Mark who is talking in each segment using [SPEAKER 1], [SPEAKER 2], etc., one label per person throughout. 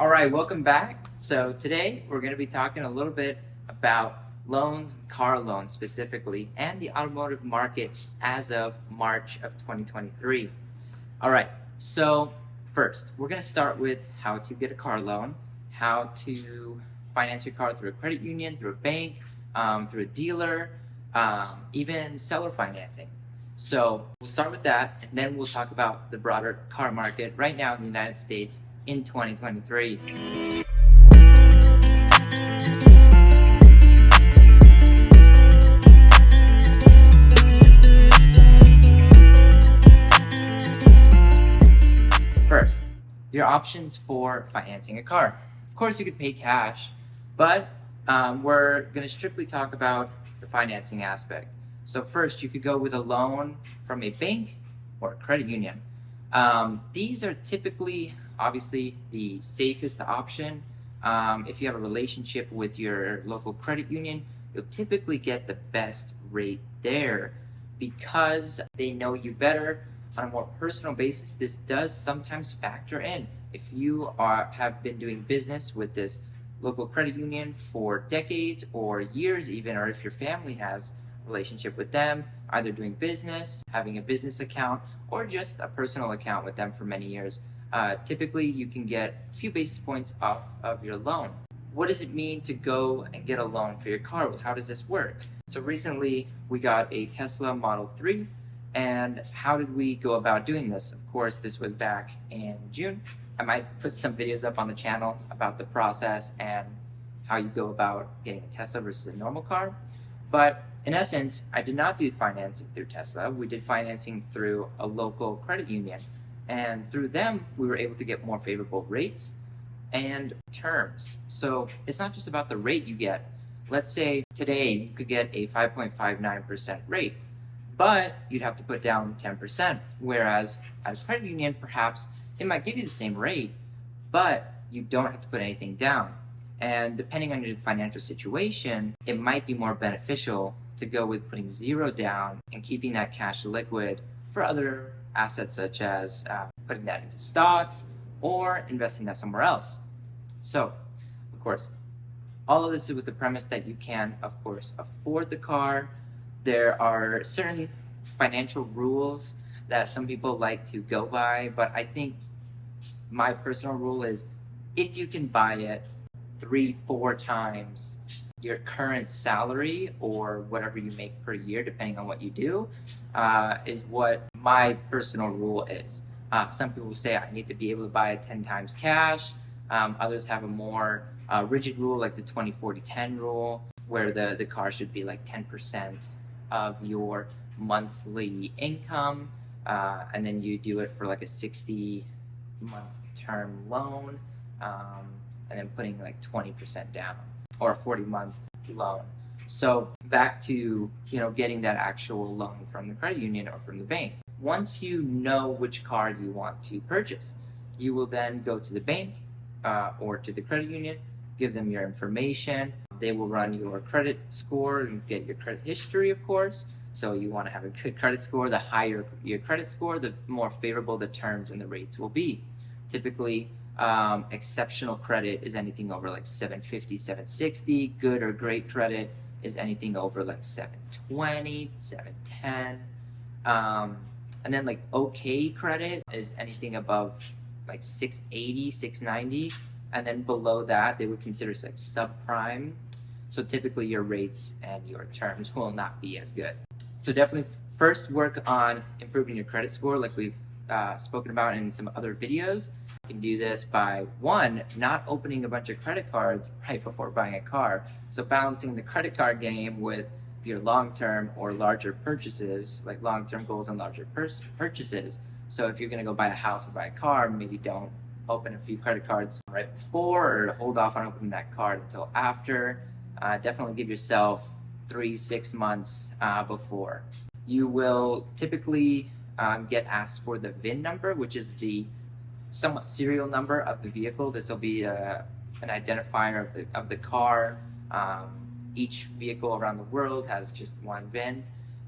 [SPEAKER 1] All right, welcome back. So today we're going to be talking a little bit about loans, car loans specifically, and the automotive market as of March of 2023. All right, so first we're going to start with how to get a car loan, how to finance your car through a credit union, through a bank, through a dealer, even seller financing. So we'll start with that, and then we'll talk about the broader car market right now in the United States in 2023. First, your options for financing a car. Of course, you could pay cash, but we're going to strictly talk about the financing aspect. So first, you could go with a loan from a bank or a credit union. These are typically, obviously, the safest option. If you have a relationship with your local credit union, you'll typically get the best rate there because they know you better. On a more personal basis, this does sometimes factor in. If you have been doing business with this local credit union for decades or years even, or if your family has a relationship with them, either doing business, having a business account, or just a personal account with them for many years, typically you can get a few basis points off of your loan. What does it mean to go and get a loan for your car? Well, how does this work? So recently we got a Tesla Model 3. And how did we go about doing this? Of course, this was back in June. I might put some videos up on the channel about the process and how you go about getting a Tesla versus a normal car. But in essence, I did not do financing through Tesla. We did financing through a local credit union. And through them, we were able to get more favorable rates and terms. So it's not just about the rate you get. Let's say today you could get a 5.59% rate, but you'd have to put down 10%. Whereas at a credit union, perhaps it might give you the same rate, but you don't have to put anything down. And depending on your financial situation, it might be more beneficial to go with putting zero down and keeping that cash liquid for other assets, such as putting that into stocks or investing that somewhere else. So, of course, all of this is with the premise that you can, of course, afford the car. There are certain financial rules that some people like to go by, but I think my personal rule is if you can buy it 3-4 times your current salary or whatever you make per year, depending on what you do, is what my personal rule is. Some people say I need to be able to buy it 10 times cash. Others have a more rigid rule, like the 20-40-10 rule, where the car should be like 10% of your monthly income, and then you do it for like a 60-month term loan, and then putting like 20% down, or a 40-month loan. So back to getting that actual loan from the credit union or from the bank. Once you know which car you want to purchase, you will then go to the bank or to the credit union, give them your information. They will run your credit score and get your credit history, of course. So you want to have a good credit score. The higher your credit score, the more favorable the terms and the rates will be. Typically, exceptional credit is anything over like 750, 760. Good or great credit is anything over like 720, 710. And then like okay credit is anything above like 680, 690. And then below that, they would consider like subprime. So typically your rates and your terms will not be as good. So definitely first work on improving your credit score, like we've spoken about in some other videos. You can do this by, one, not opening a bunch of credit cards right before buying a car. So balancing the credit card game with your long-term or larger purchases, like long-term goals and larger purchases. So if you're going to go buy a house or buy a car, maybe don't open a few credit cards right before, or hold off on opening that card until after. Definitely give yourself 3-6 months before. You will typically get asked for the VIN number, which is the somewhat serial number of the vehicle. This will be an identifier of the car. Each vehicle around the world has just one VIN.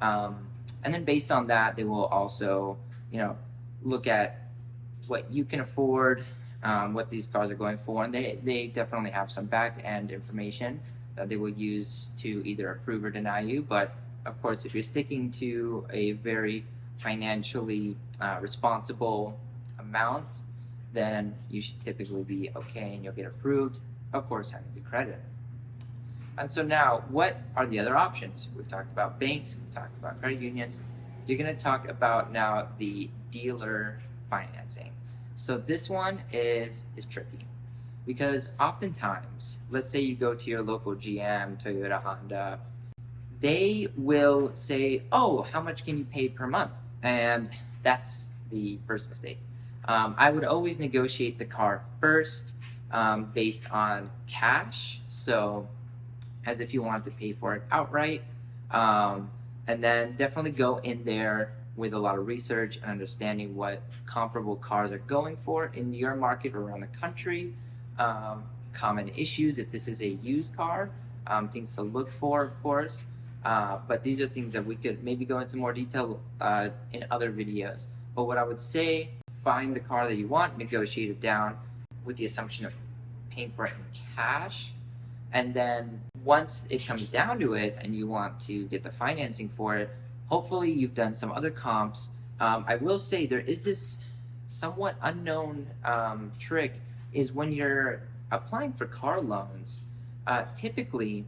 [SPEAKER 1] And then based on that, they will also, look at what you can afford, what these cars are going for, and they definitely have some back end information that they will use to either approve or deny you. But of course, if you're sticking to a very financially responsible amount, then you should typically be okay and you'll get approved, of course having good credit. And so now, what are the other options? We've talked about banks, we've talked about credit unions. You're going to talk about now the dealer financing. So this one is tricky because oftentimes, let's say you go to your local GM, Toyota, Honda, they will say, oh, how much can you pay per month? And that's the first mistake. I would always negotiate the car first based on cash. So as if you wanted to pay for it outright. And then definitely go in there with a lot of research and understanding what comparable cars are going for in your market or around the country. Common issues if this is a used car, things to look for, of course. But these are things that we could maybe go into more detail in other videos. But what I would say, find the car that you want, negotiate it down with the assumption of paying for it in cash. And then once it comes down to it and you want to get the financing for it, hopefully you've done some other comps. I will say there is this somewhat unknown trick is when you're applying for car loans, typically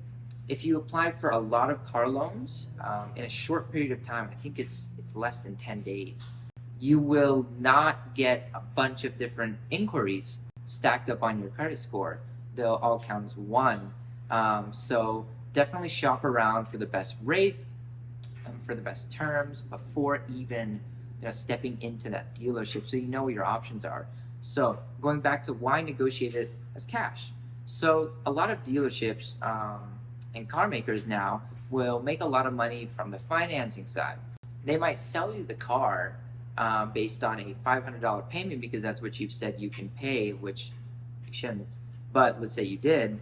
[SPEAKER 1] if you apply for a lot of car loans in a short period of time, I think it's less than 10 days, you will not get a bunch of different inquiries stacked up on your credit score. They'll all count as one. So definitely shop around for the best rate, for the best terms before even stepping into that dealership, so you know what your options are. So going back to why negotiate it as cash. So a lot of dealerships and car makers now will make a lot of money from the financing side. They might sell you the car based on a $500 payment because that's what you've said you can pay, which you shouldn't. But let's say you did.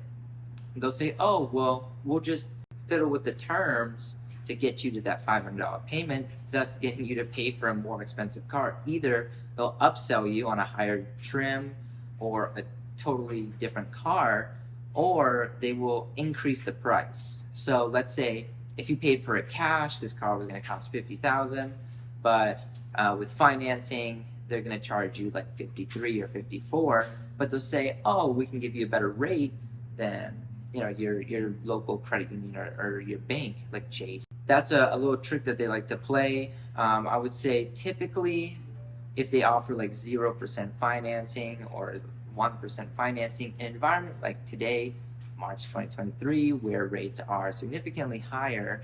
[SPEAKER 1] They'll say, oh, well, we'll just fiddle with the terms to get you to that $500 payment, thus getting you to pay for a more expensive car. Either they'll upsell you on a higher trim or a totally different car, or they will increase the price. So let's say if you paid for it cash, this car was going to cost $50,000, but with financing, they're going to charge you like $53,000 or $54,000, but they'll say, oh, we can give you a better rate than your local credit union or your bank like Chase. That's a little trick that they like to play. I would say typically if they offer like 0% financing or 1% financing in an environment like today, March 2023, where rates are significantly higher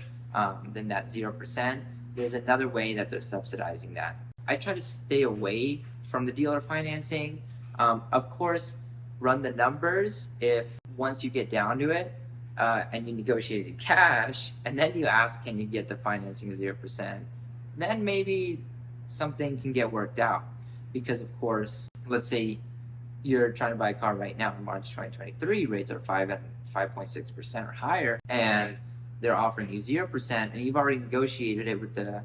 [SPEAKER 1] than that 0%, there's another way that they're subsidizing that. I try to stay away from the dealer financing. Of course, run the numbers if once you get down to it and you negotiated cash and then you ask, can you get the financing 0%, then maybe something can get worked out. Because of course, let's say you're trying to buy a car right now in March 2023, rates are 5.6% or higher, and they're offering you 0%, and you've already negotiated it with the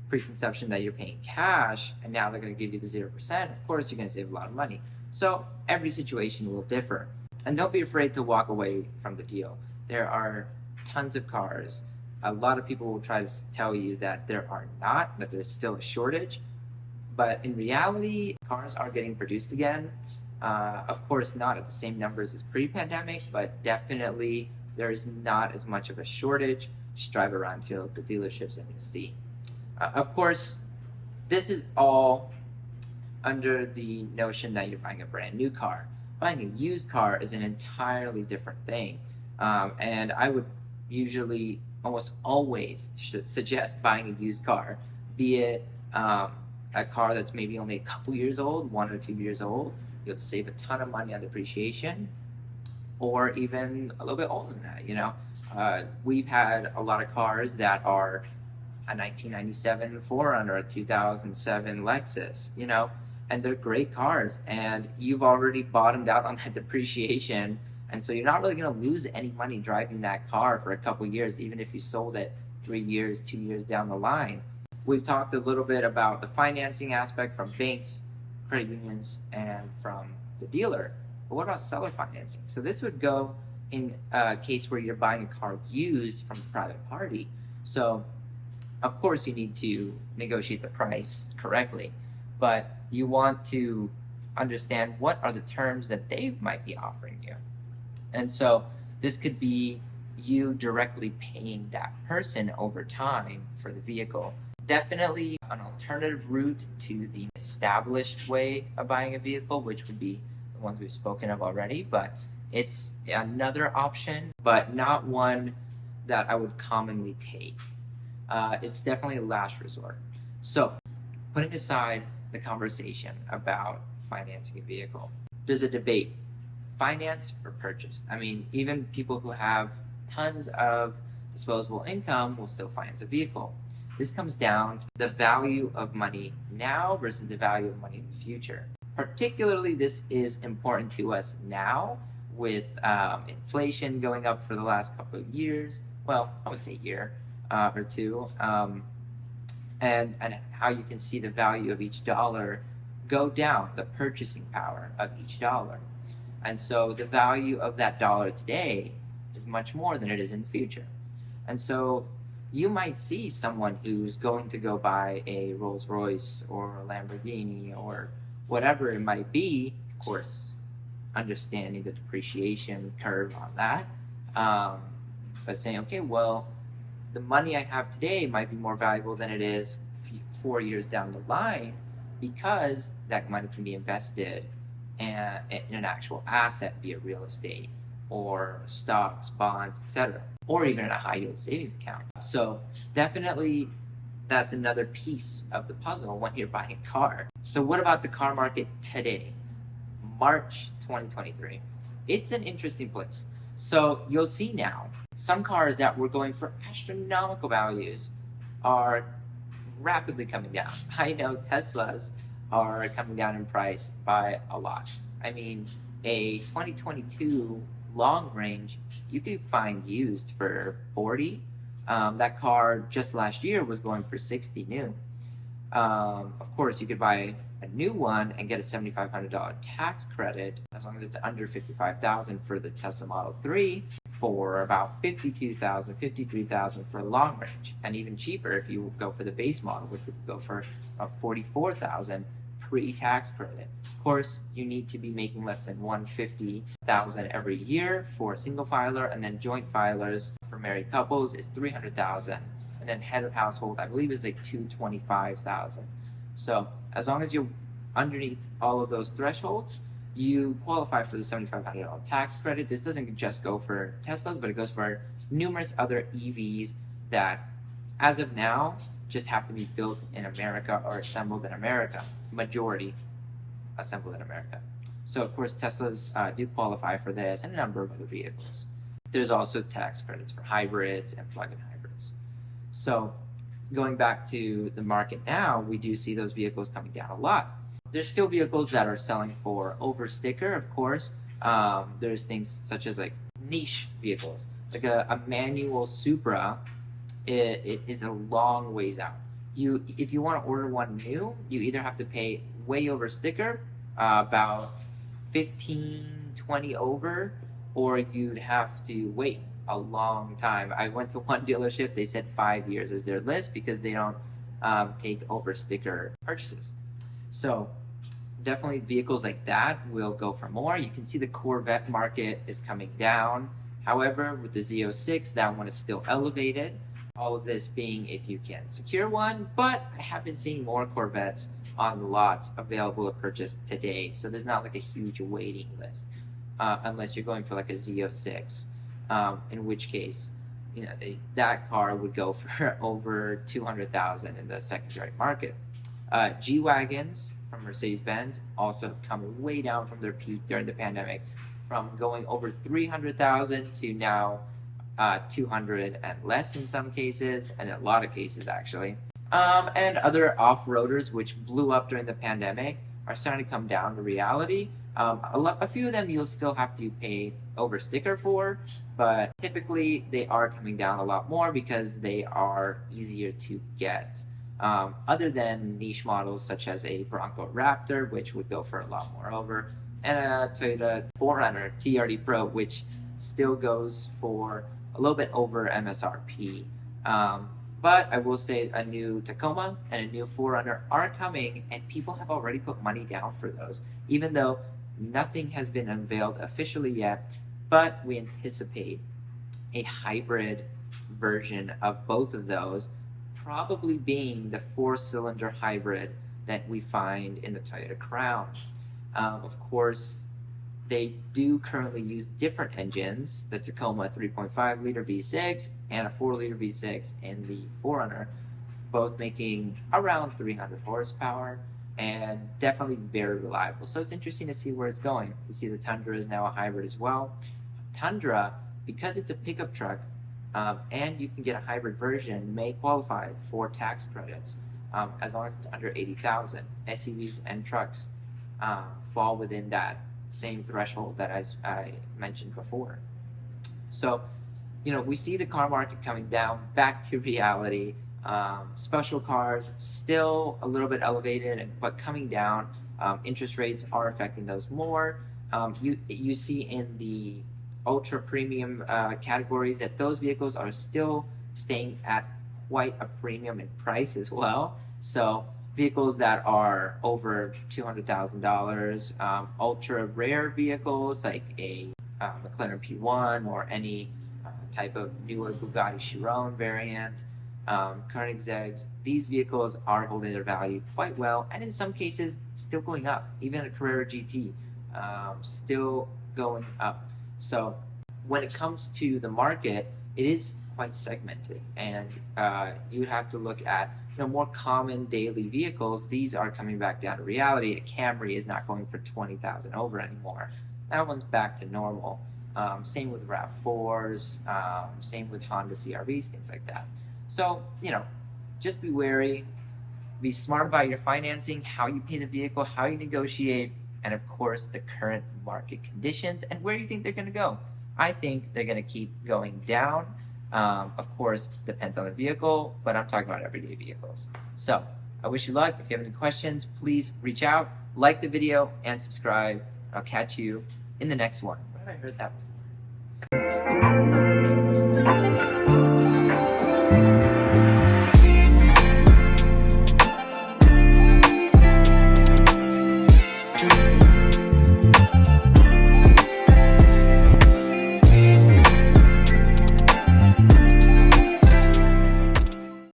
[SPEAKER 1] preconception that you're paying cash, and now they're going to give you the 0%. Of course, you're going to save a lot of money. So every situation will differ. And don't be afraid to walk away from the deal. There are tons of cars. A lot of people will try to tell you that there are not, that there's still a shortage. But in reality, cars are getting produced again. Of course, not at the same numbers as pre-pandemic, but definitely there's not as much of a shortage. Just drive around to the dealerships and you'll see. Of course, this is all under the notion that you're buying a brand new car. Buying a used car is an entirely different thing. And I would usually almost always suggest buying a used car, be it a car that's maybe only a couple years old, 1 or 2 years old. You'll save a ton of money on depreciation, or even a little bit older than that. We've had a lot of cars that are a 1997 4Runner, a 2007 Lexus, and they're great cars, and you've already bottomed out on that depreciation, and so you're not really going to lose any money driving that car for a couple years, even if you sold it 3 years, 2 years down the line. We've talked a little bit about the financing aspect from banks, credit unions, and from the dealer. But what about seller financing? So this would go in a case where you're buying a car used from a private party. So of course you need to negotiate the price correctly, but you want to understand what are the terms that they might be offering you. And so this could be you directly paying that person over time for the vehicle. Definitely an alternative route to the established way of buying a vehicle, which would be the ones we've spoken of already, but it's another option, but not one that I would commonly take. It's definitely a last resort. So, putting aside the conversation about financing a vehicle, there's a debate: finance or purchase. I mean, even people who have tons of disposable income will still finance a vehicle. This comes down to the value of money now versus the value of money in the future. Particularly, this is important to us now with inflation going up for the last couple of years. Well, I would say year or two, and how you can see the value of each dollar go down, the purchasing power of each dollar. And so the value of that dollar today is much more than it is in the future. And so you might see someone who's going to go buy a Rolls Royce or a Lamborghini or whatever it might be, of course, understanding the depreciation curve on that, but saying, okay, well, the money I have today might be more valuable than it is 4 years down the line, because that money can be invested in an actual asset, be it real estate or stocks, bonds, etc., or even in a high yield savings account. So definitely that's another piece of the puzzle when you're buying a car. So what about the car market today, March 2023? It's an interesting place. So you'll see now some cars that were going for astronomical values are rapidly coming down. I know Teslas are coming down in price by a lot. I mean, a 2022 long range you could find used for 40. That car just last year was going for 60 new. Of course, you could buy a new one and get a $7,500 tax credit as long as it's under $55,000 for the Tesla Model 3, for about $52,000, $53,000 for long range, and even cheaper if you go for the base model, which would go for $44,000 pre-tax credit. Of course, you need to be making less than $150,000 every year for single filer, and then joint filers for married couples is $300,000, and then head of household, I believe, is like $225,000. So as long as you're underneath all of those thresholds, you qualify for the $7,500 tax credit. This doesn't just go for Teslas, but it goes for numerous other EVs that, as of now, just have to be built in America or assembled in America. Majority assembled in America. So of course Teslas do qualify for this, and a number of other vehicles. There's also tax credits for hybrids and plug-in hybrids. So going back to the market now, we do see those vehicles coming down a lot. There's still vehicles that are selling for over sticker, of course. There's things such as like niche vehicles, like a manual Supra. It is a long ways out. If you want to order one new, you either have to pay way over sticker, about 15, 20 over, or you'd have to wait a long time. I went to one dealership, they said 5 years is their list because they don't take over sticker purchases. So definitely vehicles like that will go for more. You can see the Corvette market is coming down. However, with the Z06, that one is still elevated. All of this being if you can secure one, but I have been seeing more Corvettes on lots available to purchase today. So there's not like a huge waiting list, unless you're going for like a Z06, in which case, you know, that car would go for over $200,000 in the secondary market. G-Wagons from Mercedes-Benz also have come way down from their peak during the pandemic, from going over $300,000 to now 200 and less in some cases, and in a lot of cases actually. And other off-roaders which blew up during the pandemic are starting to come down to reality. A few of them you'll still have to pay over sticker for, but typically they are coming down a lot more because they are easier to get. Other than niche models such as a Bronco Raptor, which would go for a lot more over and a Toyota 4Runner TRD Pro, which still goes for a little bit over MSRP. But I will say a new Tacoma and a new 4Runner are coming, and people have already put money down for those, even though nothing has been unveiled officially yet. But we anticipate a hybrid version of both of those, probably being the 4-cylinder hybrid that we find in the Toyota Crown. Of course, they do currently use different engines, the Tacoma 3.5 liter V6 and a 4 liter V6 in the 4Runner, both making around 300 horsepower and definitely very reliable. So it's interesting to see where it's going. You see the Tundra is now a hybrid as well. Tundra, because it's a pickup truck, and you can get a hybrid version, may qualify for tax credits as long as it's under $80,000. SUVs and trucks fall within that same threshold that I mentioned before. So, we see the car market coming down back to reality. Special cars still a little bit elevated, but coming down. Interest rates are affecting those more. You see in the ultra premium categories that those vehicles are still staying at quite a premium in price as well. So vehicles that are over $200,000, ultra rare vehicles like a McLaren P1 or any type of newer Bugatti Chiron variant, Koenigsegg's, these vehicles are holding their value quite well, and in some cases still going up. Even a Carrera GT still going up. So when it comes to the market, it is quite segmented, and you would have to look at more common daily vehicles. These are coming back down to reality. A Camry is not going for 20,000 over anymore. That one's back to normal. Same with RAV4s, same with Honda CRVs, things like that. So, just be wary, be smart about your financing, how you pay the vehicle, how you negotiate, and of course the current market conditions and where you think they're going to go. I think they're going to keep going down. Of course, depends on the vehicle, but I'm talking about everyday vehicles. So I wish you luck. If you have any questions, please reach out, like the video, and subscribe. I'll catch you in the next one. Where have I heard that before?